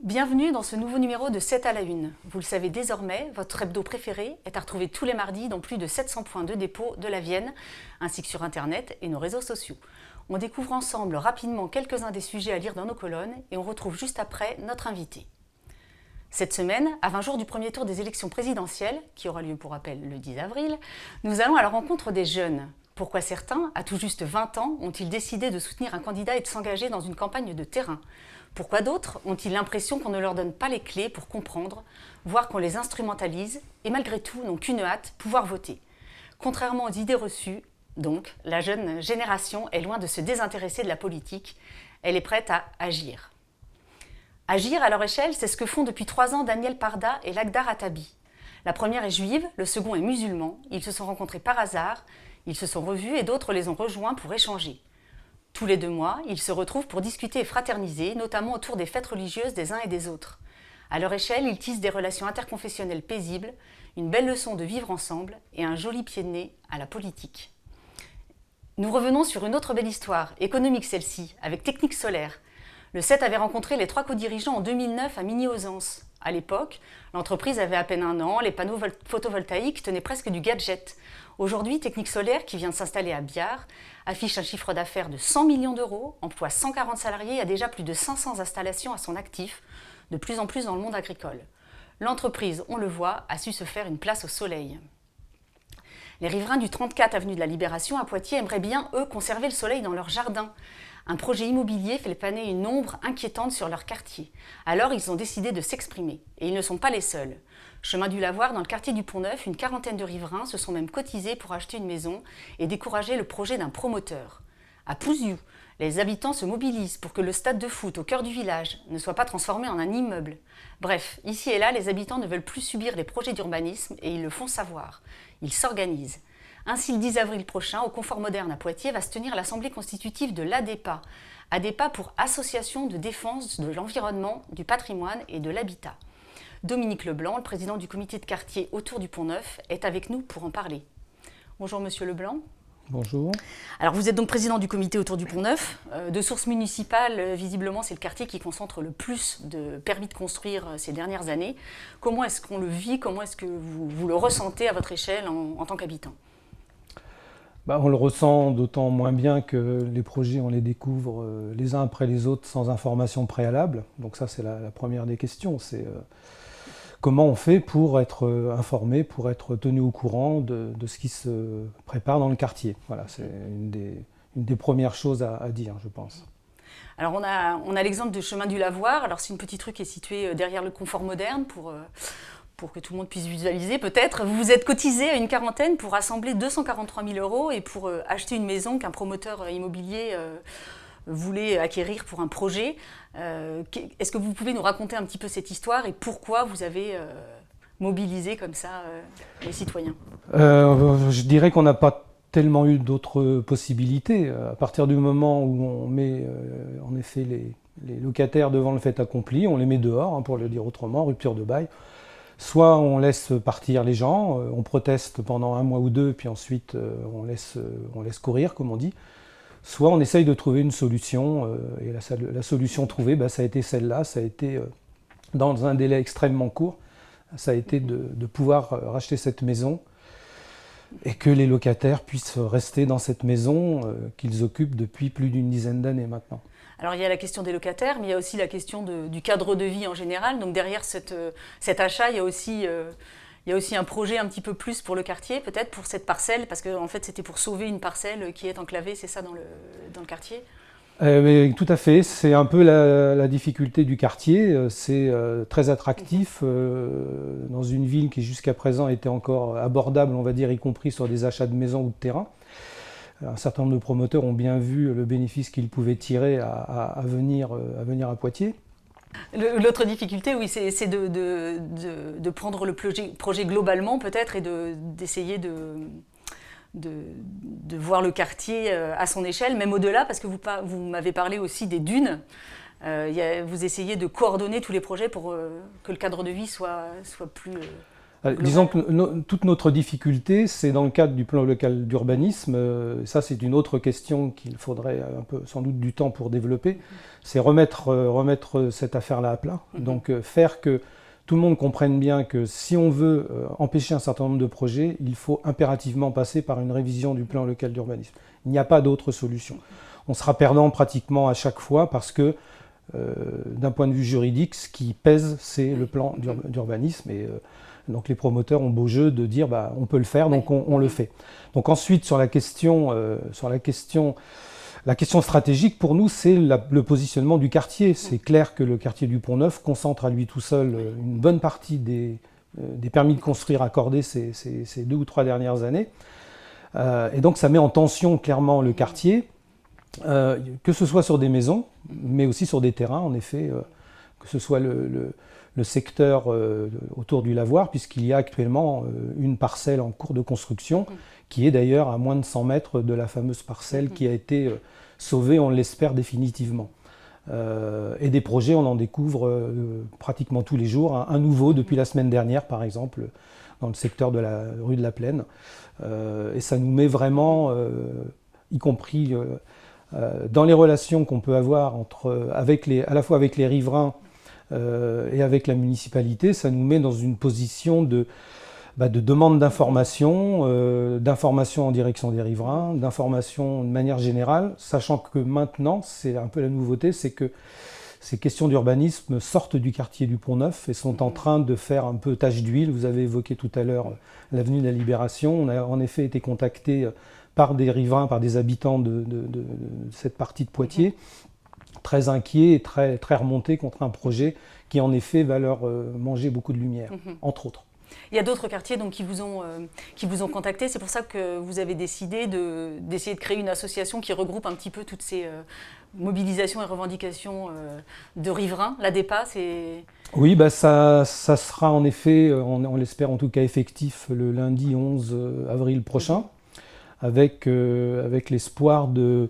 Bienvenue dans ce nouveau numéro de 7 à la une. Vous le savez désormais, votre hebdo préféré est à retrouver tous les mardis dans plus de 700 points de dépôt de la Vienne, ainsi que sur Internet et nos réseaux sociaux. On découvre ensemble rapidement quelques-uns des sujets à lire dans nos colonnes et on retrouve juste après notre invité. Cette semaine, à 20 jours du premier tour des élections présidentielles, qui aura lieu pour rappel le 10 avril, nous allons à la rencontre des jeunes. Pourquoi certains, à tout juste 20 ans, ont-ils décidé de soutenir un candidat et de s'engager dans une campagne de terrain ? Pourquoi d'autres ont-ils l'impression qu'on ne leur donne pas les clés pour comprendre, voire qu'on les instrumentalise, et malgré tout n'ont qu'une hâte, pouvoir voter ? Contrairement aux idées reçues, donc, la jeune génération est loin de se désintéresser de la politique, elle est prête à agir. Agir à leur échelle, c'est ce que font depuis 3 ans Daniel Parda et Lakhdar Attabi. La première est juive, le second est musulman, ils se sont rencontrés par hasard, ils se sont revus et d'autres les ont rejoints pour échanger. Tous les 2 mois, ils se retrouvent pour discuter et fraterniser, notamment autour des fêtes religieuses des uns et des autres. À leur échelle, ils tissent des relations interconfessionnelles paisibles, une belle leçon de vivre ensemble et un joli pied de nez à la politique. Nous revenons sur une autre belle histoire, économique celle-ci, avec Technique Solaire. Le 7 avait rencontré les 3 co-dirigeants en 2009 à Migny-Ausence. À l'époque, l'entreprise avait à peine 1 an, les panneaux photovoltaïques tenaient presque du gadget. Aujourd'hui, Technique Solaire, qui vient de s'installer à Biard, affiche un chiffre d'affaires de 100 millions d'euros, emploie 140 salariés et a déjà plus de 500 installations à son actif, de plus en plus dans le monde agricole. L'entreprise, on le voit, a su se faire une place au soleil. Les riverains du 34 avenue de la Libération à Poitiers aimeraient bien, eux, conserver le soleil dans leur jardin. Un projet immobilier fait planer une ombre inquiétante sur leur quartier. Alors, ils ont décidé de s'exprimer. Et ils ne sont pas les seuls. Chemin du Lavoir, dans le quartier du Pont-Neuf, une quarantaine de riverains se sont même cotisés pour acheter une maison et décourager le projet d'un promoteur. À Pouziou, les habitants se mobilisent pour que le stade de foot au cœur du village ne soit pas transformé en un immeuble. Bref, ici et là, les habitants ne veulent plus subir les projets d'urbanisme et ils le font savoir. Ils s'organisent. Ainsi, le 10 avril prochain, au Confort Moderne à Poitiers, va se tenir l'Assemblée constitutive de l'ADEPA. ADEPA pour Association de défense de l'environnement, du patrimoine et de l'habitat. Dominique Leblanc, le président du comité de quartier autour du Pont-Neuf, est avec nous pour en parler. Bonjour Monsieur Leblanc. Bonjour. Alors vous êtes donc président du comité autour du Pont-Neuf. De source municipale, visiblement c'est le quartier qui concentre le plus de permis de construire ces dernières années. Comment est-ce qu'on le vit? Comment est-ce que vous le ressentez à votre échelle en tant qu'habitant? On le ressent d'autant moins bien que les projets, on les découvre les uns après les autres sans information préalable. Donc ça, c'est la première des questions. C'est comment on fait pour être informé, pour être tenu au courant de ce qui se prépare dans le quartier. Voilà, c'est une des premières choses à dire, je pense. Alors on a l'exemple du chemin du Lavoir. Alors c'est une petite rue qui est située derrière le Confort Moderne pour que tout le monde puisse visualiser peut-être. Vous vous êtes cotisé à une quarantaine pour rassembler 243 000 € et pour acheter une maison qu'un promoteur immobilier voulait acquérir pour un projet. Est-ce que vous pouvez nous raconter un petit peu cette histoire et pourquoi vous avez mobilisé comme ça les citoyens? Je dirais qu'on n'a pas tellement eu d'autres possibilités. À partir du moment où on met en effet les locataires devant le fait accompli, on les met dehors, pour le dire autrement, rupture de bail. Soit on laisse partir les gens, on proteste pendant 1 mois ou 2, puis ensuite on laisse courir, comme on dit. Soit on essaye de trouver une solution, et la solution trouvée, ça a été celle-là, ça a été dans un délai extrêmement court, ça a été de pouvoir racheter cette maison et que les locataires puissent rester dans cette maison qu'ils occupent depuis plus d'une dizaine d'années maintenant. Alors il y a la question des locataires, mais il y a aussi la question du cadre de vie en général. Donc derrière cet achat, il y a aussi un projet un petit peu plus pour le quartier, peut-être pour cette parcelle, parce qu'en fait c'était pour sauver une parcelle qui est enclavée, c'est ça, dans le quartier? Mais tout à fait, c'est un peu la difficulté du quartier. C'est très attractif dans une ville qui jusqu'à présent était encore abordable, on va dire, y compris sur des achats de maisons ou de terrains. Un certain nombre de promoteurs ont bien vu le bénéfice qu'ils pouvaient tirer à venir à Poitiers. L'autre difficulté, oui, c'est de prendre le projet globalement peut-être et d'essayer de voir le quartier à son échelle, même au-delà, parce que vous m'avez parlé aussi des dunes. Vous essayez de coordonner tous les projets pour que le cadre de vie soit plus Disons que toute notre difficulté, c'est dans le cadre du plan local d'urbanisme, ça c'est une autre question qu'il faudrait un peu, sans doute du temps pour développer, c'est remettre cette affaire-là à plat. Donc faire que tout le monde comprenne bien que si on veut empêcher un certain nombre de projets, il faut impérativement passer par une révision du plan local d'urbanisme. Il n'y a pas d'autre solution. On sera perdant pratiquement à chaque fois parce que d'un point de vue juridique, ce qui pèse, c'est le plan d'urbanisme. Et donc les promoteurs ont beau jeu de dire on peut le faire, donc on le fait. Donc ensuite, sur la question stratégique, pour nous, c'est le positionnement du quartier. C'est clair que le quartier du Pont-Neuf concentre à lui tout seul une bonne partie des permis de construire accordés ces 2 ou 3 dernières années. Et donc ça met en tension clairement le quartier. Que ce soit sur des maisons, mais aussi sur des terrains, en effet, que ce soit le secteur autour du lavoir, puisqu'il y a actuellement une parcelle en cours de construction, qui est d'ailleurs à moins de 100 mètres de la fameuse parcelle qui a été sauvée, on l'espère, définitivement. Et des projets, on en découvre pratiquement tous les jours, un nouveau depuis la semaine dernière, par exemple, dans le secteur de la rue de la Plaine. Et ça nous met vraiment, y compris dans les relations qu'on peut avoir à la fois avec les riverains et avec la municipalité, ça nous met dans une position de demande d'information, d'information en direction des riverains, d'information de manière générale, sachant que maintenant, c'est un peu la nouveauté, c'est que ces questions d'urbanisme sortent du quartier du Pont-Neuf et sont en train de faire un peu tache d'huile. Vous avez évoqué tout à l'heure l'avenue de la Libération. On a en effet été contacté par des riverains, par des habitants de cette partie de Poitiers, très inquiets et très remontés contre un projet qui en effet va leur manger beaucoup de lumière, entre autres. Il y a d'autres quartiers donc, qui vous ont contacté. C'est pour ça que vous avez décidé d'essayer de créer une association qui regroupe un petit peu toutes ces mobilisations et revendications de riverains. L'ADEPA, c'est... Oui, ça sera en effet, on l'espère en tout cas, effectif le lundi 11 avril prochain, avec l'espoir de...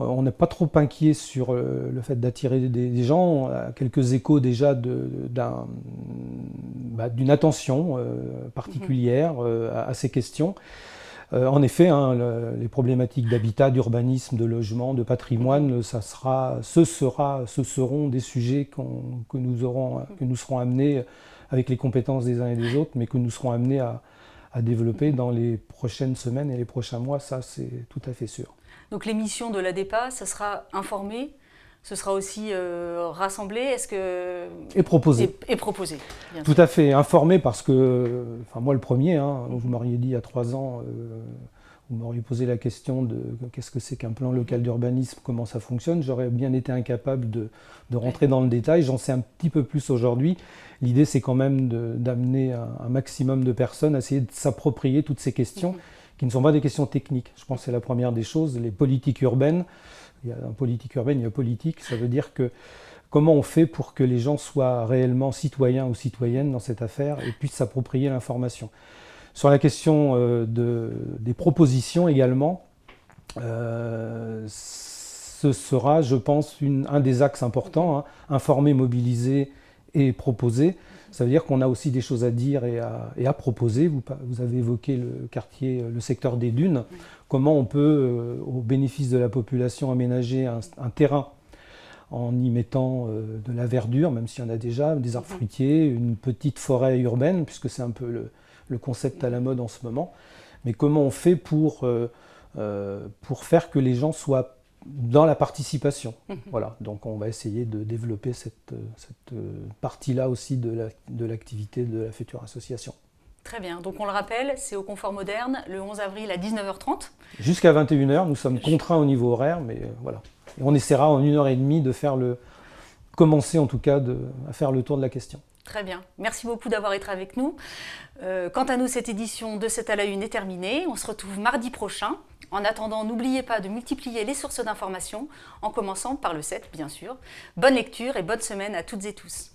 On n'est pas trop inquiet sur le fait d'attirer des gens. On a quelques échos déjà d'une attention particulière à ces questions. En effet, les problématiques d'habitat, d'urbanisme, de logement, de patrimoine, ce seront des sujets que nous serons amenés, avec les compétences des uns et des autres, mais que nous serons amenés à développer dans les prochaines semaines et les prochains mois, ça c'est tout à fait sûr. Donc les missions de l'ADEPA, ce sera informer, ce sera aussi rassembler, et proposer. Et proposer, bien tout sûr. à fait, informer parce que, moi le premier, vous m'auriez dit il y a 3 ans, vous m'auriez posé la question de qu'est-ce que c'est qu'un plan local d'urbanisme, comment ça fonctionne, j'aurais bien été incapable de rentrer dans le détail, j'en sais un petit peu plus aujourd'hui. L'idée c'est quand même d'amener un maximum de personnes à essayer de s'approprier toutes ces questions, qui ne sont pas des questions techniques. Je pense que c'est la première des choses. Les politiques urbaines, il y a une politique urbaine, il y a politique, ça veut dire que comment on fait pour que les gens soient réellement citoyens ou citoyennes dans cette affaire et puissent s'approprier l'information. Sur la question des propositions également, ce sera, je pense, un des axes importants, informer, mobiliser et proposer. Ça veut dire qu'on a aussi des choses à dire et à proposer. Vous avez évoqué le quartier, le secteur des dunes. Comment on peut, au bénéfice de la population, aménager un terrain en y mettant de la verdure, même s'il y en a déjà, des arbres fruitiers, une petite forêt urbaine, puisque c'est un peu le concept à la mode en ce moment. Mais comment on fait pour faire que les gens soient dans la participation. Voilà, donc on va essayer de développer cette partie-là aussi de l'activité de la future association. Très bien, donc on le rappelle, c'est au Confort Moderne, le 11 avril à 19h30. Jusqu'à 21h, nous sommes contraints au niveau horaire, mais voilà. Et on essaiera en 1h30 de commencer en tout cas à faire le tour de la question. Très bien, merci beaucoup d'avoir été avec nous. Quant à nous, cette édition de 7 à la 1 est terminée. On se retrouve mardi prochain. En attendant, n'oubliez pas de multiplier les sources d'informations, en commençant par le 7, bien sûr. Bonne lecture et bonne semaine à toutes et tous.